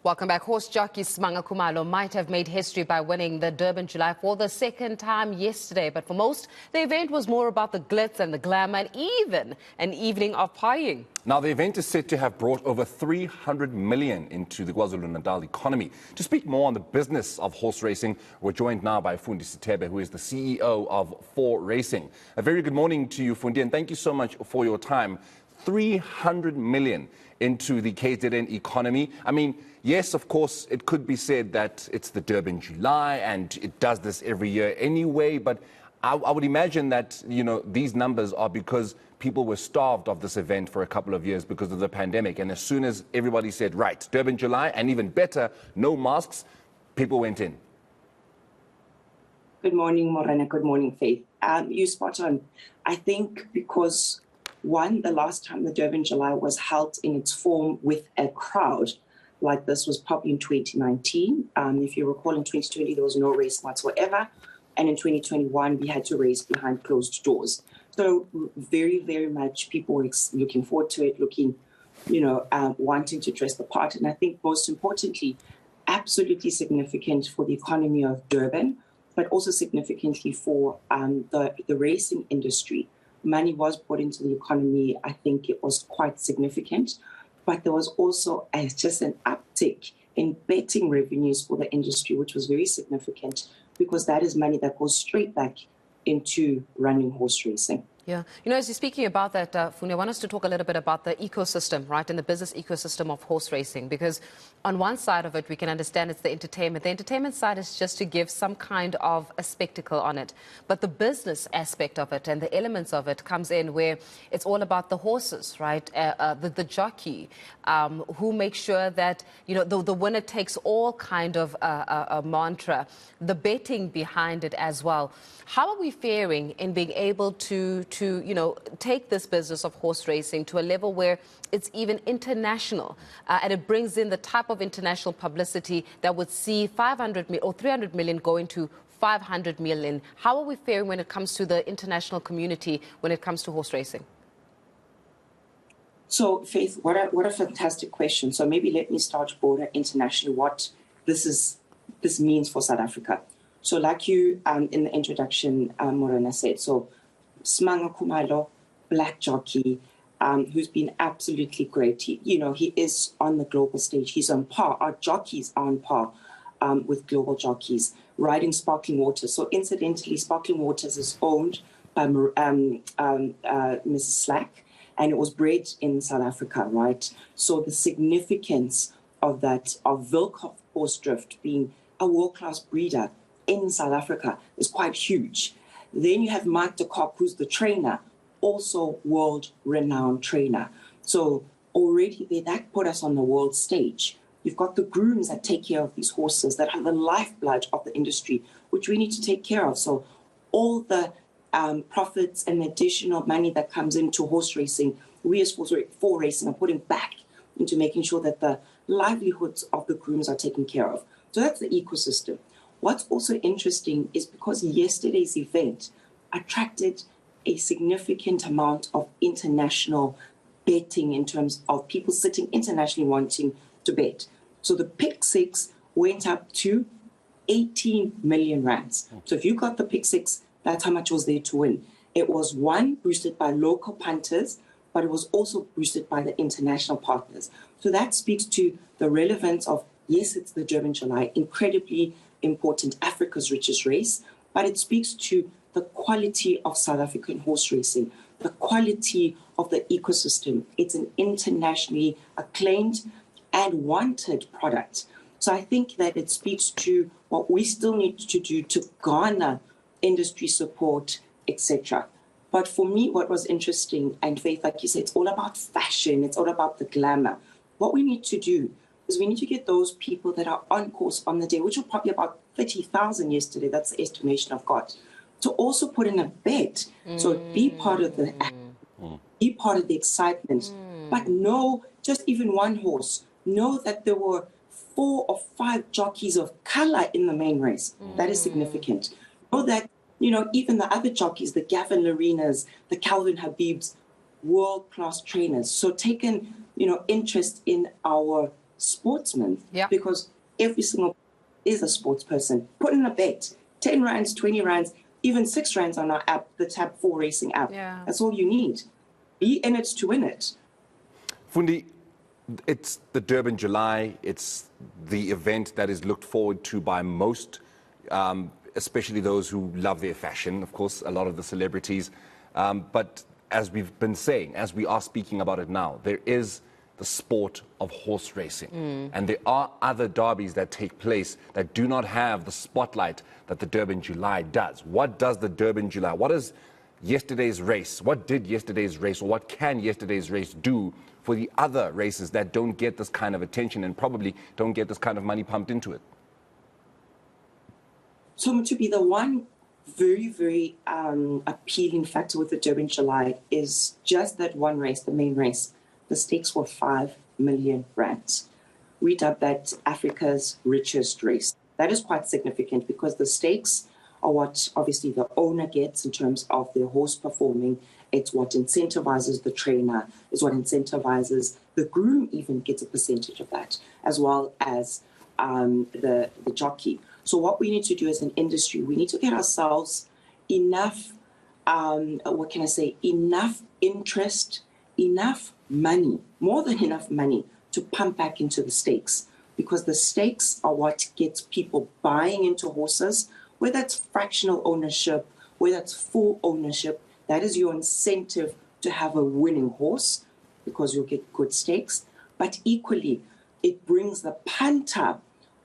Welcome back. Horse jockey Siphokazi Malinga might have made history by winning the Durban July for the second time yesterday. But for most, the event was more about the glitz and the glamour and even an evening of partying. Now, the event is said to have brought over 300 million into the KwaZulu Natal economy. To speak more on the business of horse racing, we're joined now by Fundi Sithebe, who is the CEO of 4 Racing. A very good morning to you, Fundi, and thank you so much for your time. 300 million into the KZN economy. I mean, yes, of course, it could be said that it's the Durban July and it does this every year anyway, but I would imagine that, these numbers are because people were starved of this event for a couple of years because of the pandemic. And as soon as everybody said, right, Durban July, and even better, no masks, people went in. Good morning, Morena. Good morning, Faith. You spot on. I think because, one, the last time the Durban July was held in its form with a crowd like this was probably in 2019. If you recall, in 2020, there was no race whatsoever. And in 2021, we had to race behind closed doors. So very, very much people were looking forward to it, wanting to dress the part. And I think most importantly, absolutely significant for the economy of Durban, but also significantly for the racing industry. Money was brought into the economy. I think it was quite significant. But there was also just an uptick in betting revenues for the industry, which was very significant because that is money that goes straight back into running horse racing. Yeah. As you're speaking about that, Fundi, I want us to talk a little bit about the ecosystem, right, and the business ecosystem of horse racing, because on one side of it, we can understand it's the entertainment. The entertainment side is just to give some kind of a spectacle on it. But the business aspect of it and the elements of it comes in where it's all about the horses, right, the jockey, who makes sure that, the winner takes all kind of a mantra, the betting behind it as well. How are we faring in being able to take this business of horse racing to a level where it's even international and it brings in the type of international publicity that would see 500 million or 300 million going to 500 million? How are we faring when it comes to the international community, when it comes to horse racing? So, Faith, what a fantastic question. So maybe let me start broader internationally what this means for South Africa. So like you in the introduction, Morena said, so Siphokazi Malinga, black jockey, who's been absolutely great. He is on the global stage. He's on par. Our jockeys are on par with global jockeys, riding Sparkling Waters. So incidentally, Sparkling Waters is owned by Mrs. Slack, and it was bred in South Africa, right? So the significance of that, of Wilkoff Horse Drift being a world-class breeder in South Africa is quite huge. Then you have Mike de Kock, who's the trainer, also world-renowned trainer. So already there, that put us on the world stage. You've got the grooms that take care of these horses, that are the lifeblood of the industry, which we need to take care of. So all the profits and additional money that comes into horse racing, we as 4 Racing are putting back into making sure that the livelihoods of the grooms are taken care of. So that's the ecosystem. What's also interesting is because yesterday's event attracted a significant amount of international betting in terms of people sitting internationally wanting to bet. So the pick 6 went up to 18 million rands. So if you got the pick 6, that's how much was there to win. It was one, boosted by local punters, but it was also boosted by the international partners. So that speaks to the relevance of, yes, it's the Durban July, incredibly important, Africa's richest race, but it speaks to the quality of South African horse racing, the quality of the ecosystem. It's an internationally acclaimed and wanted product. So I think that it speaks to what we still need to do to garner industry support, etc. But for me, what was interesting, and Faith, like you said, it's all about fashion, it's all about the glamour. What we need to do is we need to get those people that are on course on the day, which were probably about 30,000 yesterday, that's the estimation I've got, to also put in a bet. So be part of the be part of the excitement. But know, just even one horse, know that there were 4 or 5 jockeys of color in the main race. That is significant. Know that, even the other jockeys, the Gavin Larinas, the Calvin Habibs, world-class trainers. So taken, interest in our sportsmen, Yeah. because every single is a sports person. Put in a bet, 10 rands, 20 rands, even 6 rands on our app, the Tab 4 Racing app. Yeah. That's all you need. Be in it to win it. Fundi, it's the Durban July. It's the event that is looked forward to by most, especially those who love their fashion, of course, a lot of the celebrities. But as we've been saying, as we are speaking about it now, there is the sport of horse racing. And there are other derbies that take place that do not have the spotlight that the Durban July does. What does the Durban July, what is yesterday's race, what did yesterday's race, or what can yesterday's race do for the other races that don't get this kind of attention and probably don't get this kind of money pumped into it? So to be the one very, very appealing factor with the Durban July is just that one race, the main race. The stakes were 5 million rands. We dubbed that Africa's richest race. That is quite significant because the stakes are what obviously the owner gets in terms of their horse performing. It's what incentivizes the trainer, it's what incentivizes the groom, even gets a percentage of that, as well as the jockey. So what we need to do as an industry, we need to get ourselves enough, enough interest, enough money, more than enough money to pump back into the stakes, because the stakes are what gets people buying into horses, whether it's fractional ownership, whether it's full ownership. That is your incentive to have a winning horse, because you'll get good stakes. But equally, it brings the punter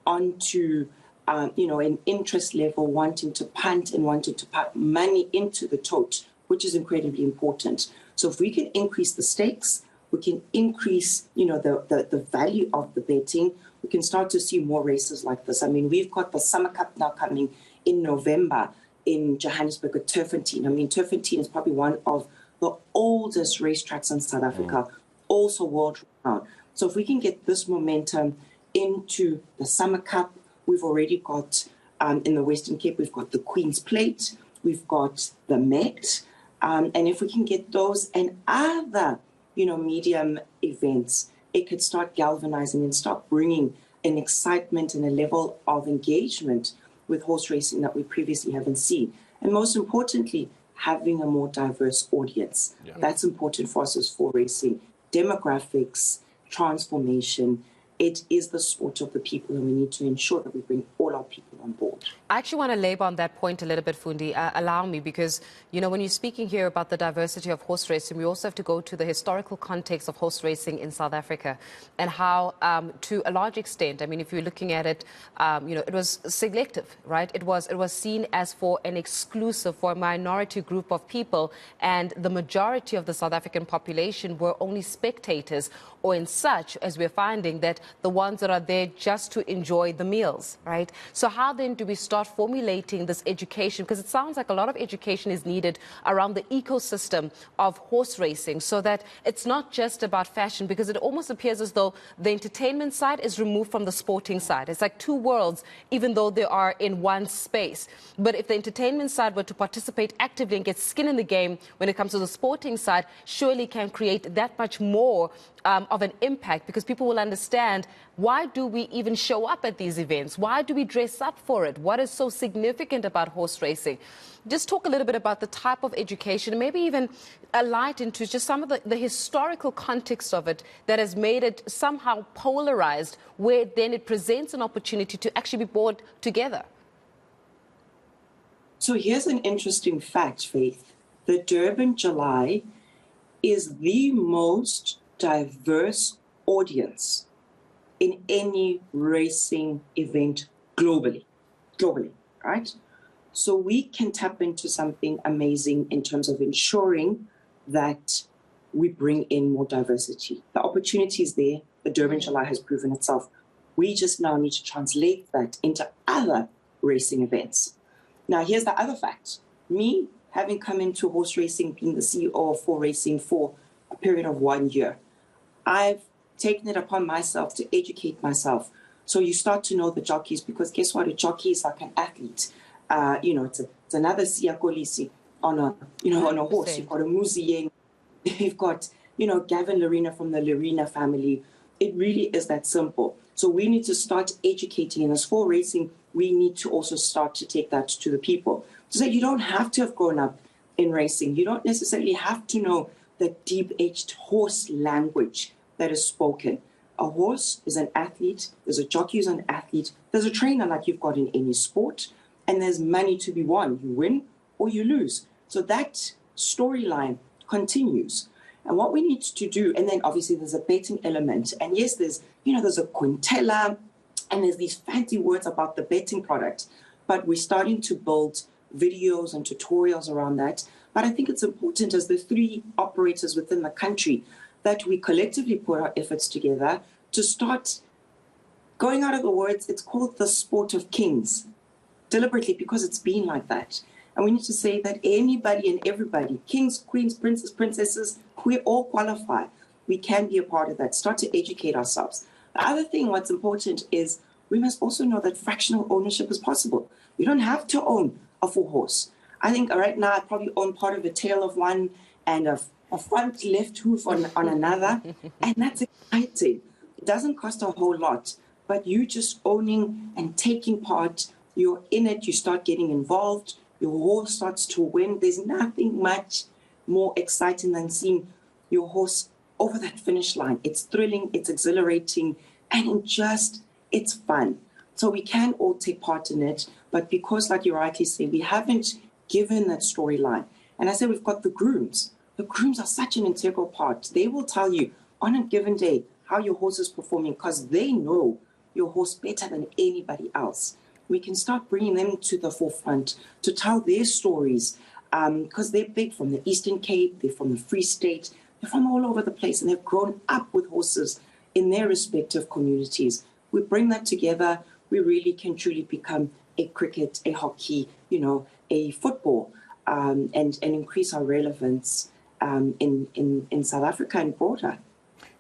onto an interest level, wanting to punt and wanting to put money into the tote, which is incredibly important. So if we can increase the stakes, we can increase, the value of the betting. We can start to see more races like this. I mean, we've got the Summer Cup now coming in November in Johannesburg at Turfentine. I mean, Turfentine is probably one of the oldest racetracks in South Africa, also world renowned. So if we can get this momentum into the Summer Cup, we've already got, in the Western Cape, we've got the Queen's Plate, we've got the Met, and if we can get those and other, medium events, it could start galvanizing and start bringing an excitement and a level of engagement with horse racing that we previously haven't seen. And most importantly, having a more diverse audience. Yeah. That's important for us as for racing. Demographics, transformation. It is the sport of the people, and we need to ensure that we bring all our people on board. I actually want to labor on that point a little bit, Fundi. Allow me, because, when you're speaking here about the diversity of horse racing, we also have to go to the historical context of horse racing in South Africa and how, to a large extent, I mean, if you're looking at it, it was selective, right? It was seen as for an exclusive, for a minority group of people, and the majority of the South African population were only spectators, or in such, as we're finding, that the ones that are there just to enjoy the meals, right? So how then do we start formulating this education? Because it sounds like a lot of education is needed around the ecosystem of horse racing, so that it's not just about fashion, because it almost appears as though the entertainment side is removed from the sporting side. It's like two worlds, even though they are in one space. But if the entertainment side were to participate actively and get skin in the game when it comes to the sporting side, surely can create that much more of an impact, because people will understand, why do we even show up at these events? Why do we dress up for it? What is so significant about horse racing? Just talk a little bit about the type of education, and maybe even a light into just some of the historical context of it that has made it somehow polarized, where then it presents an opportunity to actually be brought together. So here's an interesting fact, Faith. The Durban July is the most diverse audience in any racing event globally, right? So we can tap into something amazing in terms of ensuring that we bring in more diversity. The opportunity is there. The Durban July has proven itself. We just now need to translate that into other racing events. Now, here's the other fact. Me, having come into horse racing, being the CEO of 4 Racing for a period of 1 year, I've taken it upon myself to educate myself. So you start to know the jockeys, because guess what? A jockey is like an athlete. It's another Siyakolisi on a horse. You've got a Muzieng. You've got, Gavin Lerena from the Lerena family. It really is that simple. So we need to start educating. And as for racing, we need to also start to take that to the people. So you don't have to have grown up in racing. You don't necessarily have to know the deep-edged horse language that is spoken. A horse is an athlete. There's a jockey who's an athlete. There's a trainer like you've got in any sport. And there's money to be won. You win or you lose. So that storyline continues. And what we need to do, and then obviously there's a betting element. And yes, there's a quintella, and there's these fancy words about the betting product. But we're starting to build videos and tutorials around that. But I think it's important as the three operators within the country that we collectively put our efforts together to start going out of the words. It's called the sport of kings, deliberately, because it's been like that. And we need to say that anybody and everybody, kings, queens, princes, princesses, we all qualify. We can be a part of that. Start to educate ourselves. The other thing, what's important is we must also know that fractional ownership is possible. We don't have to own a full horse. I think right now I probably own part of a tail of one and a front left hoof on another. And that's exciting. It doesn't cost a whole lot, but you just owning and taking part, you're in it, you start getting involved, your horse starts to win. There's nothing much more exciting than seeing your horse over that finish line. It's thrilling, it's exhilarating, and it's fun. So we can all take part in it, but because, like you rightly say, we haven't given that storyline. And I said we've got the grooms. The grooms are such an integral part. They will tell you on a given day how your horse is performing because they know your horse better than anybody else. We can start bringing them to the forefront to tell their stories because they're big from the Eastern Cape, they're from the Free State, they're from all over the place, and they've grown up with horses in their respective communities. We bring that together, we really can truly become a cricket, a hockey, a football, and increase our relevance in South Africa and broader.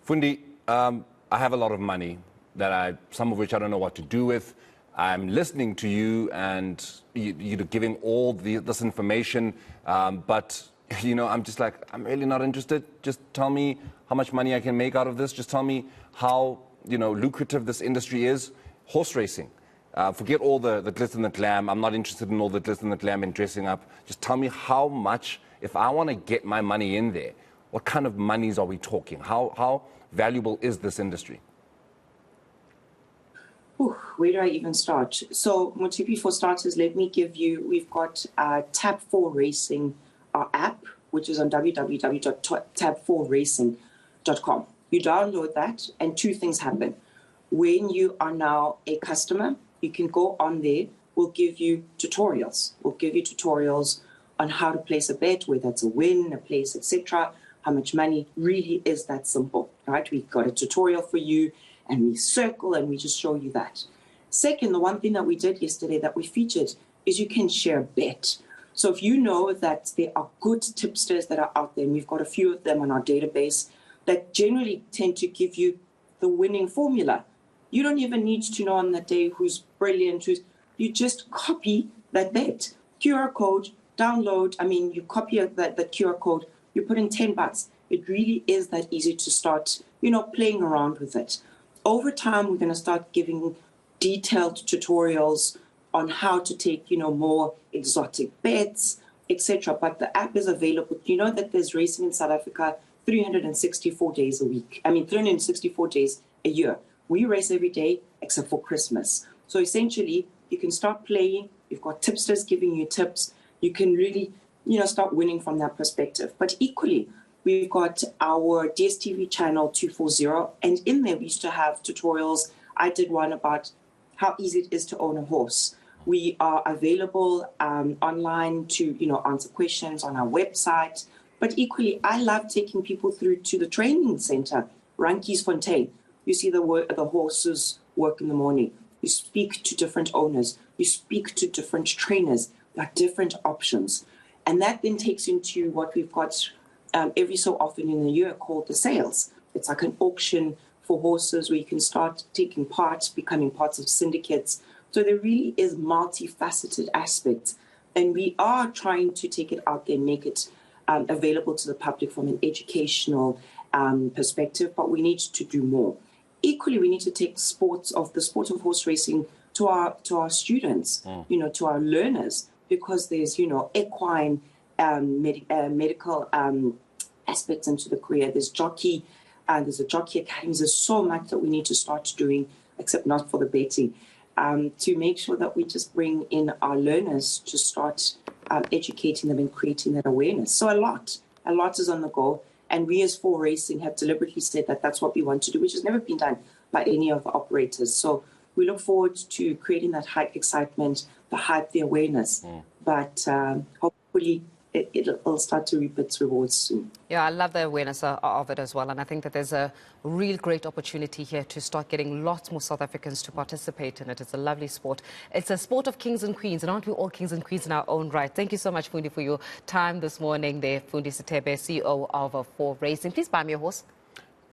Fundi, I have a lot of money some of which I don't know what to do with. I'm listening to you and you're giving all this information, but I'm just like, I'm really not interested. Just tell me how much money I can make out of this. Just tell me how lucrative this industry is. Horse racing. Forget all the glitz and the glam. I'm not interested in all the glitz and the glam and dressing up. Just tell me how much, if I want to get my money in there, what kind of monies are we talking? How valuable is this industry? Where do I even start? So, Motipi, for starters, let me give you, we've got Tab 4 Racing, our app, which is on www.tab4racing.com. You download that, and two things happen. When you are now a customer, you can go on there. We'll give you tutorials. We'll give you tutorials on how to place a bet, whether it's a win, a place, etc. How much money really is that simple, right? We've got a tutorial for you, and we circle and we just show you that. Second, the one thing that we did yesterday that we featured is you can share a bet. So if you know that there are good tipsters that are out there, and we've got a few of them on our database that generally tend to give you the winning formula. You don't even need to know on that day who's brilliant, you just copy that bet. QR code, download, you copy that QR code, you put in 10 bucks. It really is that easy to start, playing around with it. Over time, we're going to start giving detailed tutorials on how to take, more exotic bets, etc. But the app is available. You know that there's racing in South Africa 364 days a week. 364 days a year. We race every day except for Christmas. So essentially, you can start playing. You've got tipsters giving you tips. You can really, start winning from that perspective. But equally, we've got our DSTV channel 240, and in there we used to have tutorials. I did one about how easy it is to own a horse. We are available online to, answer questions on our website. But equally, I love taking people through to the training center, Rankiesfontein. You see the horses work in the morning. You speak to different owners. You speak to different trainers. There are different options. And that then takes into what we've got every so often in the year called the sales. It's like an auction for horses where you can start taking part, becoming parts of syndicates. So there really is multifaceted aspects. And we are trying to take it out there and make it available to the public from an educational perspective, but we need to do more. equally, we need to take the sport of horse racing to our students, to our learners, because there's, equine medical aspects into the career. There's jockey, and there's a jockey academy. There's so much that we need to start doing, except not for the betting, to make sure that we just bring in our learners to start educating them and creating that awareness. So a lot is on the go. And we as For Racing have deliberately said that that's what we want to do, which has never been done by any of the operators. So we look forward to creating that hype, excitement, the hype, the awareness. But hopefully it'll start to reap its rewards soon. Yeah, I love the awareness of it as well. And I think that there's a real great opportunity here to start getting lots more South Africans to participate in it. It's a lovely sport. It's a sport of kings and queens, and aren't we all kings and queens in our own right? Thank you so much, Fundi, for your time this morning there. Fundi Sithebe, CEO of For Racing. Please buy me a horse.